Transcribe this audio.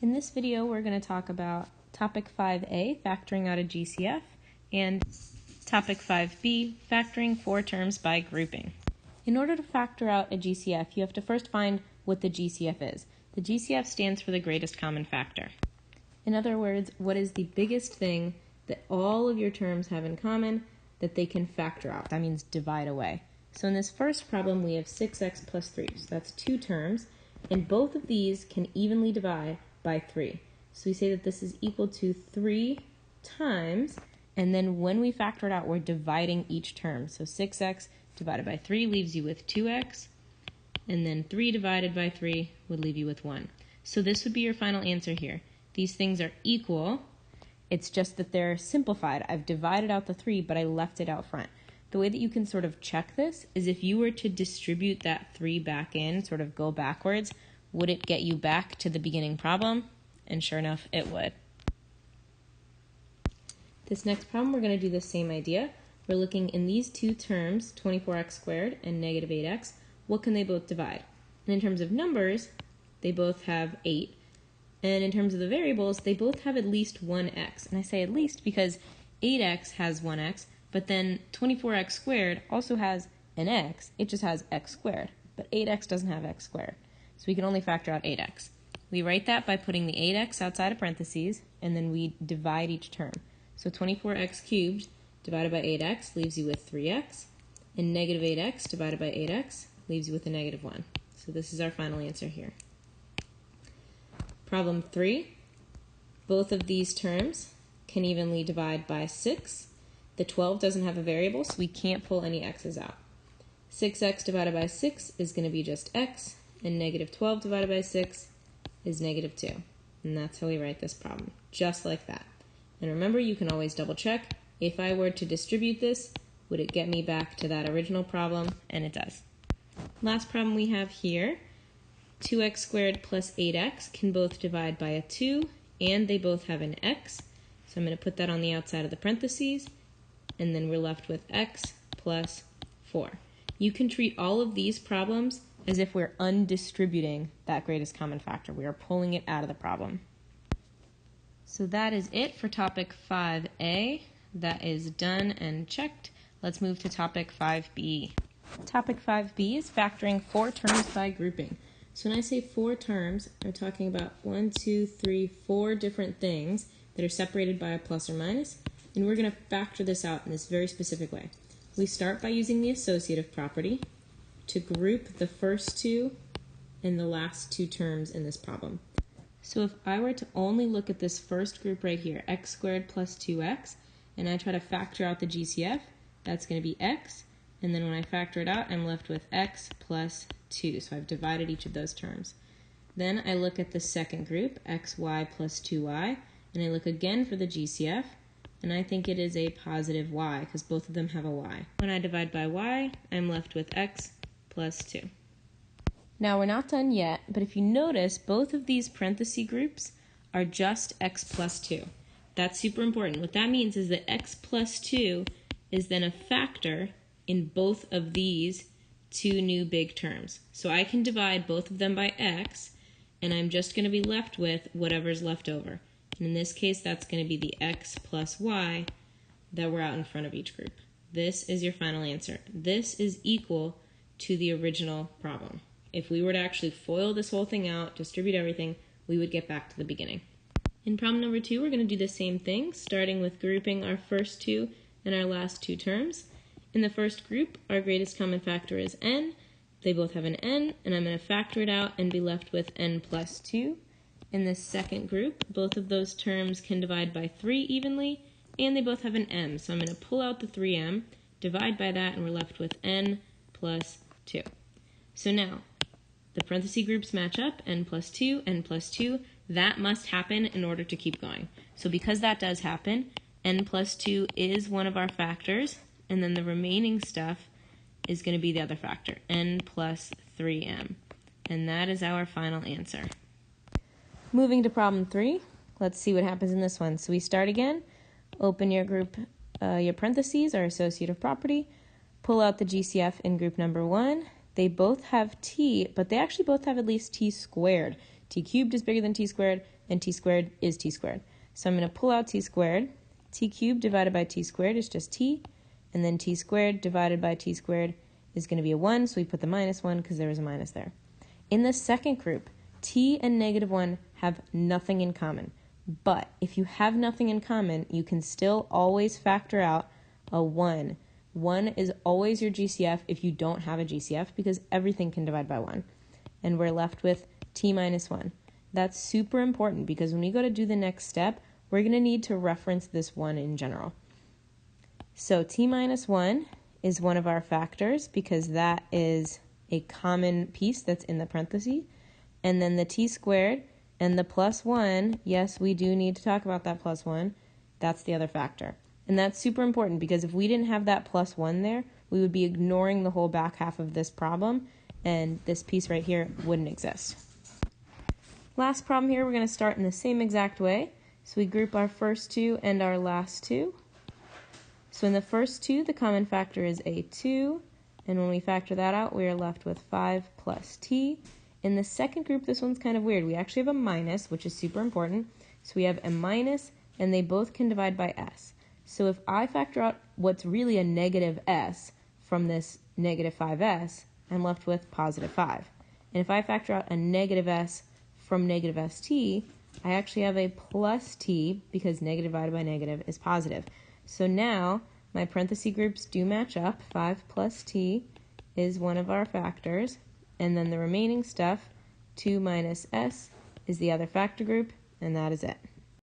In this video, we're going to talk about Topic 5a, factoring out a GCF, and Topic 5b, factoring four terms by grouping. In order to factor out a GCF, you have to first find what the GCF is. The GCF stands for the greatest common factor. In other words, what is the biggest thing that all of your terms have in common that they can factor out? That means divide away. So in this first problem, we have 6x plus 3. So that's two terms, and both of these can evenly divide by 3. So we say that this is equal to 3 times, and then when we factor it out, we're dividing each term. So 6x divided by 3 leaves you with 2x, and then 3 divided by 3 would leave you with 1. So this would be your final answer here. These things are equal. It's just that they're simplified. I've divided out the 3, but I left it out front. The way that you can sort of check this is if you were to distribute that 3 back in, sort of go backwards, would it get you back to the beginning problem? And sure enough, it would. This next problem, we're going to do the same idea. We're looking in these two terms, 24x squared and negative 8x. What can they both divide? And in terms of numbers, they both have 8. And in terms of the variables, they both have at least one x. And I say at least because 8x has one x, but then 24x squared also has an x. It just has x squared. But 8x doesn't have x squared. So we can only factor out 8x. We write that by putting the 8x outside of parentheses, and then we divide each term. So 24x cubed divided by 8x leaves you with 3x, and negative 8x divided by 8x leaves you with a negative 1. So this is our final answer here. Problem 3, both of these terms can evenly divide by 6. The 12 doesn't have a variable, so we can't pull any x's out. 6x divided by 6 is going to be just x, and negative 12 divided by 6 is negative 2. And that's how we write this problem, just like that. And remember, you can always double check. If I were to distribute this, would it get me back to that original problem? And it does. Last problem we have here, 2x squared plus 8x can both divide by a 2, and they both have an x. So I'm going to put that on the outside of the parentheses, and then we're left with x plus 4. You can treat all of these problems as if we're undistributing that greatest common factor. We are pulling it out of the problem. So that is it for topic 5a. That is done and checked. Let's move to topic 5b. Topic 5b is factoring four terms by grouping. So when I say four terms, I'm talking about 4 different things that are separated by a plus or minus, and we're going to factor this out in this very specific way. We start by using the associative property to group the first two and the last two terms in this problem. So if I were to only look at this first group right here, x squared plus 2x, and I try to factor out the GCF, that's going to be x, and then when I factor it out, I'm left with x plus 2. So I've divided each of those terms. Then I look at the second group, xy plus 2y, and I look again for the GCF, and I think it is a positive y because both of them have a y. When I divide by y, I'm left with x plus 2. Now we're not done yet, but if you notice, both of these parenthesis groups are just x plus 2. That's super important. What that means is that x plus 2 is then a factor in both of these two new big terms. So I can divide both of them by x, and I'm just going to be left with whatever's left over. And in this case, that's going to be the x plus y that were out in front of each group. This is your final answer. This is equal to the original problem. If we were to actually FOIL this whole thing out, distribute everything, we would get back to the beginning. In problem number 2, we're going to do the same thing, starting with grouping our first two and our last two terms. In the first group, our greatest common factor is n. They both have an n, and I'm going to factor it out and be left with n plus 2. In the second group, both of those terms can divide by 3 evenly, and they both have an m. So I'm going to pull out the 3m, divide by that, and we're left with n plus 2. So now, the parenthesis groups match up, n plus 2, n plus 2. That must happen in order to keep going. So because that does happen, n plus 2 is one of our factors, and then the remaining stuff is going to be the other factor, n plus 3m. And that is our final answer. Moving to problem 3, let's see what happens in this one. So we start again, open your group, your parentheses, our associative property, pull out the GCF in group number 1. They both have t, but they actually both have at least t squared. t cubed is bigger than t squared, and t squared is t squared. So I'm going to pull out t squared. T cubed divided by t squared is just t, and then t squared divided by t squared is going to be a 1, so we put the minus 1 because there was a minus there. In the second group, t and negative 1 have nothing in common. But if you have nothing in common, you can still always factor out a 1. 1 is always your GCF if you don't have a GCF because everything can divide by 1. And we're left with t minus 1. That's super important because when we go to do the next step, we're going to need to reference this 1 in general. So t minus 1 is one of our factors because that is a common piece that's in the parentheses. And then the t squared and the plus 1, yes, we do need to talk about that plus 1. That's the other factor. And that's super important because if we didn't have that plus 1 there, we would be ignoring the whole back half of this problem, and this piece right here wouldn't exist. Last problem here, we're going to start in the same exact way. So we group our first two and our last two. So in the first two, the common factor is a 2, and when we factor that out, we are left with 5 plus t. In the second group, this one's kind of weird. We actually have a minus, which is super important. So we have a minus, and they both can divide by s. So if I factor out what's really a negative s from this negative 5s, I'm left with positive 5. And if I factor out a negative s from negative st, I actually have a plus t because negative divided by negative is positive. So now my parenthesis groups do match up. 5 plus t is one of our factors, and then the remaining stuff, 2 minus s, is the other factor group, and that is it.